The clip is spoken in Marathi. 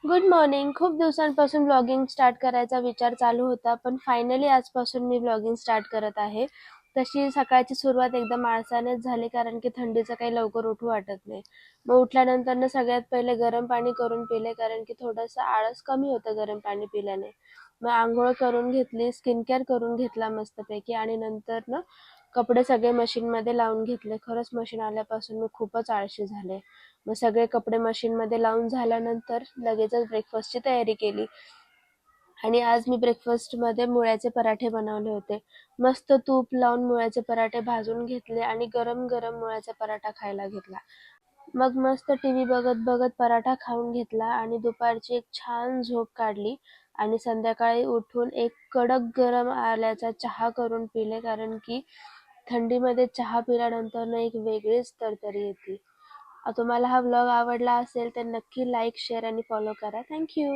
Good morning. खूप दिवसांपासून व्लॉगिंग स्टार्ट करायचा विचार चालू होता, पण फायनली आजपासून मी व्लॉगिंग स्टार्ट करत आहे. तशी सकाळची सुरुवात एकदम आळसानेच झाली, कारण की थंडीचं काही लवकर उठू वाटत नाही. मग उठल्यानंतर सगळ्यात पहिले गरम पाणी करून पिले, कारण की थोडंसं आळस कमी होतं गरम पाणी पिल्याने. मग अंघोळ करून घेतली, स्किन केअर करून घेतला मस्तपैकी आणि नंतर कपडे सगळे मशीनमध्ये लावून घेतले. खरंच मशीन आल्यापासून मी खूपच आळशी झाले. मग सगळे कपडे मशीनमध्ये लावून झाल्यानंतर लगेचच ब्रेकफास्टची तयारी केली आणि आज मी ब्रेकफास्टमध्ये मुळ्याचे पराठे बनवले होते. मस्त तूप लावून मुळ्याचे पराठे भाजून घेतले आणि गरम गरम मुळ्याचा पराठा खायला घेतला. मग मस्त टीव्ही बघत बघत पराठा खाऊन घेतला आणि दुपारची एक छान झोप काढली आणि संध्याकाळी उठून एक कडक गरम आल्याचा चहा करून पिले, कारण की थंडीमध्ये चहा पिल्यानंतर एक वेगळीच तरतरी येते. तुम्हाला हा व्लॉग आवडला असेल तर नक्की लाईक, शेअर आणि फॉलो करा. Thank you.